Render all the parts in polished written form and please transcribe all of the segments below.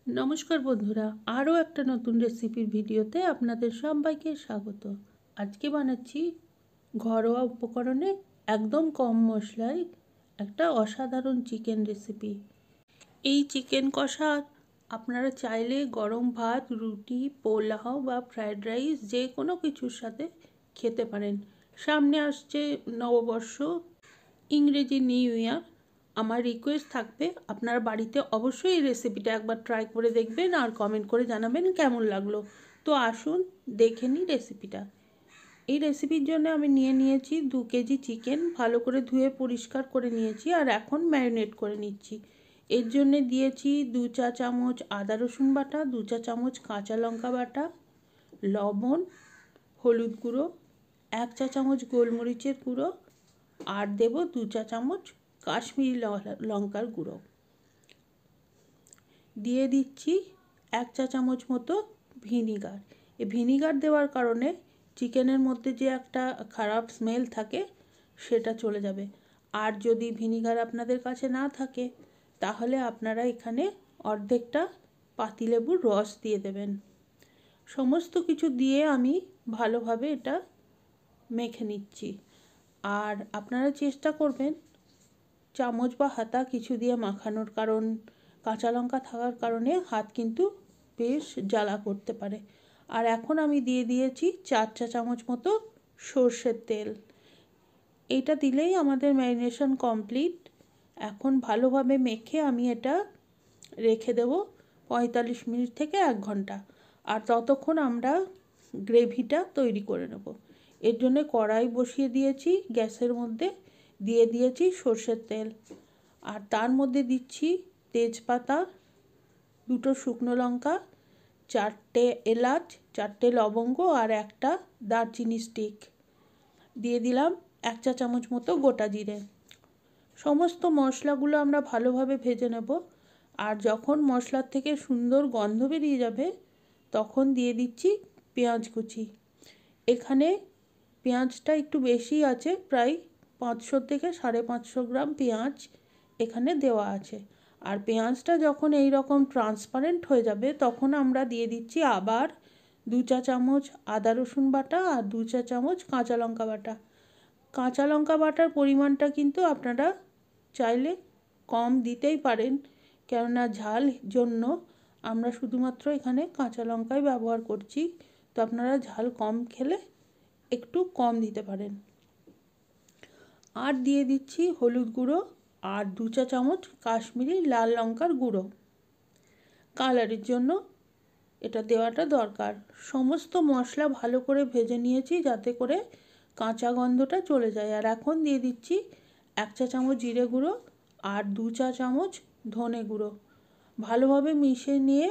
নমস্কার বন্ধুরা, আরও একটা নতুন রেসিপির ভিডিওতে আপনাদের সবাইকে স্বাগত। আজকে বানাচ্ছি ঘরোয়া উপকরণে একদম কম মশলায় একটা অসাধারণ চিকেন রেসিপি। এই চিকেন কষা আপনারা চাইলে গরম ভাত, রুটি, পোলাও বা ফ্রায়েড রাইস যে কোনো কিছুর সাথে খেতে পারেন। সামনে আসছে নববর্ষ, ইংরেজি নিউ ইয়ার। আমার রিকোয়েস্ট থাকবে আপনার বাড়িতে অবশ্যই এই রেসিপিটা একবার ট্রাই করে দেখবেন আর কমেন্ট করে জানাবেন কেমন লাগলো। তো আসুন দেখে নিই রেসিপিটা। এই রেসিপির জন্য আমি নিয়েছি 2 কেজি চিকেন, ভালো করে ধুয়ে পরিষ্কার করে নিয়েছি আর এখন ম্যারিনেট করে নিচ্ছি। এর জন্য দিয়েছি 2 চা চামচ আদা রসুন বাটা, 2 চা চামচ কাঁচা লঙ্কা বাটা, লবণ, হলুদ গুঁড়ো, 1 চা চামচ গোলমরিচের গুঁড়ো আর দেব 2 চা চামচ কাশ্মীরি লঙ্কার গুঁড়ো। দিয়ে দিচ্ছি 1 চা চামচ মতো ভিনিগার। এই ভিনিগার দেওয়ার কারণে চিকেনের মধ্যে যে একটা খারাপ স্মেল থাকে সেটা চলে যাবে। আর যদি ভিনিগার আপনাদের কাছে না থাকে তাহলে আপনারা এখানে অর্ধেকটা পাতিলেবুর রস দিয়ে দেবেন। সমস্ত কিছু দিয়ে আমি ভালোভাবে এটা মেখে নিচ্ছি। আর আপনারা চেষ্টা করবেন চামচ বা হাতা কিছু দিয়ে মাখানোর, কারণ কাঁচা লঙ্কা থাকার কারণে হাত কিন্তু বেশ জ্বালা করতে পারে। আর এখন আমি দিয়ে দিয়েছি 4 চা চামচ মতো সর্ষের তেল। এইটা দিলেই আমাদের ম্যারিনেশন কমপ্লিট। এখন ভালোভাবে মেখে আমি এটা রেখে দেব 45 মিনিট থেকে 1 ঘন্টা। আর ততক্ষণ আমরা গ্রেভিটা তৈরি করে নেব। এর জন্য কড়াই বসিয়ে দিয়েছি, গ্যাসের মধ্যে দিয়ে দিয়েছি সর্ষের তেল আর তার মধ্যে দিচ্ছি তেজপাতা, 2টো শুকনো লঙ্কা, 4টে এলাচ, 4টে লবঙ্গ আর একটা দারচিনি স্টিক। দিয়ে দিলাম 1 চা চামচ মতো গোটা জিরে। সমস্ত মশলাগুলো আমরা ভালোভাবে ভেজে নেব। আর যখন মশলার থেকে সুন্দর গন্ধ বেরিয়ে যাবে তখন দিয়ে দিচ্ছি পেঁয়াজ কুচি। এখানে পেঁয়াজটা একটু বেশি আছে, প্রায় 500 থেকে 550 গ্রাম পেঁয়াজ এখানে দেওয়া আছে। আর পেঁয়াজটা যখন এই রকম ট্রান্সপারেন্ট হয়ে যাবে তখন আমরা দিয়ে দিচ্ছি আবার 2 চা চামচ আদা রসুন বাটা আর 2 চা চামচ কাঁচা লঙ্কা বাটা। কাঁচা লঙ্কা বাটার পরিমাণটা কিন্তু আপনারা চাইলে কম দিতেই পারেন, কেননা ঝাল জন্য আমরা শুধুমাত্র এখানে কাঁচা লঙ্কাই ব্যবহার করছি। তো আপনারা ঝাল কম খেলে একটু কম দিতে পারেন। আর দিয়ে দিচ্ছি হলুদ গুঁড়ো আর 2 চা চামচ কাশ্মীরি লাল লঙ্কার গুঁড়ো। কালারের জন্য এটা দেওয়াটা দরকার। সমস্ত মশলা ভালো করে ভেজে নিয়েছি যাতে করে কাঁচা গন্ধটা চলে যায়। আর এখন দিয়ে দিচ্ছি 1 চা চামচ জিরে গুঁড়ো আর 2 চা চামচ ধনে গুঁড়ো। ভালোভাবে মিশিয়ে নিয়ে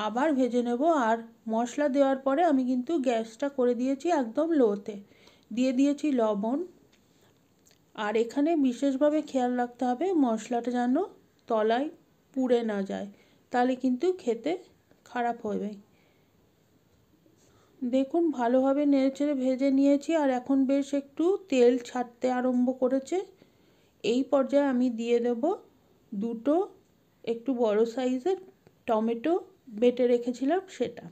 আবার ভেজে নেব। আর মশলা দেওয়ার পরে আমি কিন্তু গ্যাসটা করে দিয়েছি একদম লোতে। দিয়ে দিয়েছি লবণ। আর এখানে বিশেষভাবে খেয়াল রাখতে হবে মশলাটা যেন তলায় পুড়ে না যায়, তাহলে কিন্তু খেতে খারাপ হবে। দেখুন ভালোভাবে নেড়েচেড়ে ভেজে নিয়েছি আর এখন বেশ একটু তেল ছাড়তে আরম্ভ করেছে। এই পর্যায়ে আমি দিয়ে দেব 2টো একটু বড় সাইজের টমেটো বেটে রেখেছিলাম সেটা।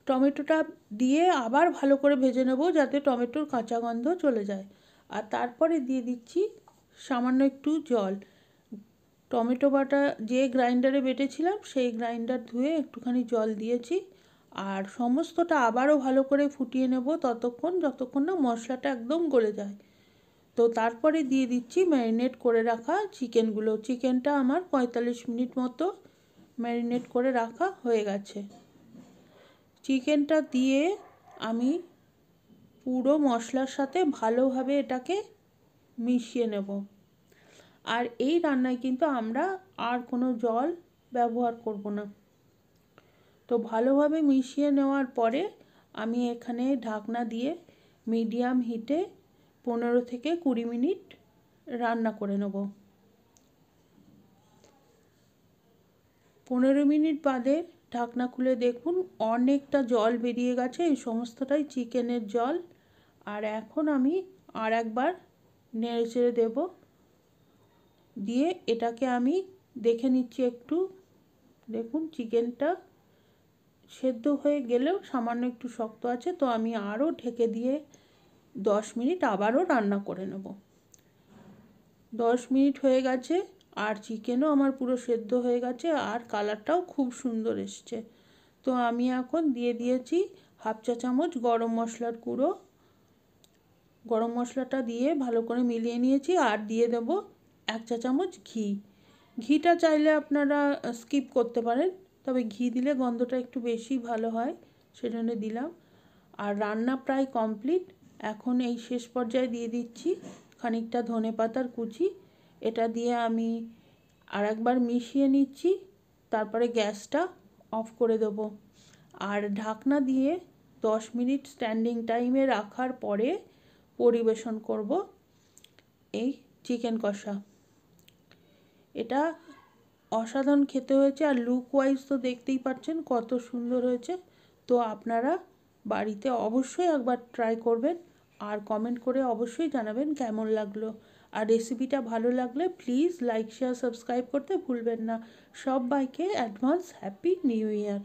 টমেটোটা দিয়ে আবার ভালো করে ভেজে নেব যাতে টমেটোর কাঁচা গন্ধ চলে যায়। আর তারপরে দিয়ে দিচ্ছি সামান্য একটু জল। টমেটো বাটা যে গ্রাইন্ডারে বেটেছিলাম সেই গ্রাইন্ডার ধুয়ে একটুখানি জল দিয়েছি। আর সমস্তটা আবারও ভালো করে ফুটিয়ে নেব ততক্ষণ যতক্ষণ না মশলাটা একদম গলে যায়। তো তারপরে দিয়ে দিচ্ছি ম্যারিনেট করে রাখা চিকেনগুলো। চিকেনটা আমার 45 মিনিট মতো ম্যারিনেট করে রাখা হয়ে গেছে। চিকেনটা দিয়ে আমি পুরো মশলার সাথে ভালোভাবে এটাকে মিশিয়ে নেব। আর এই রান্নায় কিন্তু আমরা আর কোনো জল ব্যবহার করব না। তো ভালোভাবে মিশিয়ে নেওয়ার পরে আমি এখানে ঢাকনা দিয়ে মিডিয়াম হিটে 15 থেকে 20 মিনিট রান্না করে নেব। 15 মিনিট বাদে ঢাকনা খুলে দেখুন অনেকটা জল বেরিয়ে গেছে, এই সমস্তটাই চিকেনের জল। আর এখন আমি আর একবার নেড়েচেড়ে দেব। দিয়ে এটাকে আমি দেখে নিচ্ছি একটু দেখুন চিকেনটা সেদ্ধ হয়ে গেলেও সামান্য একটু শক্ত আছে, তো আমি আরও ঢেকে দিয়ে 10 মিনিট আবারও রান্না করে নেব। 10 মিনিট হয়ে গেছে আর চিকেনও আমার পুরো সেদ্ধ হয়ে গেছে আর কালারটাও খুব সুন্দর এসছে। তো আমি এখন দিয়ে দিয়েছি হাফ চা চামচ গরম মশলার গুঁড়ো। গরম মশলাটা দিয়ে ভালো করে মিলিয়ে নিয়েছি আর দিয়ে দেব 1 চা চামচ ঘি। ঘিটা চাইলে আপনারা স্কিপ করতে পারেন, তবে ঘি দিলে গন্ধটা একটু বেশি ভালো হয়, সেজন্য দিলাম। আর রান্না প্রায় কমপ্লিট। এখন এই শেষ পর্যায়ে দিয়ে দিচ্ছি খানিকটা ধনেপাতার কুচি। এটা দিয়ে আমি আরেকবার মিশিয়ে নিচ্ছি, তারপরে গ্যাসটা অফ করে দেব আর ঢাকনা দিয়ে 10 মিনিট স্ট্যান্ডিং টাইমে রাখার পরে পরিবেশন করব এই চিকেন কষা। এটা অসাধারণ খেতে হয়েছে আর লুক ওয়াইজ তো দেখতেই পাচ্ছেন কত সুন্দর হয়েছে। তো আপনারা বাড়িতে অবশ্যই একবার ট্রাই করবেন আর কমেন্ট করে অবশ্যই জানাবেন কেমন লাগলো। আর রেসিপিটা ভালো লাগলে প্লিজ লাইক শেয়ার সাবস্ক্রাইব করতে ভুলবেন না। সবাইকে অ্যাডভান্স হ্যাপি নিউ ইয়ার।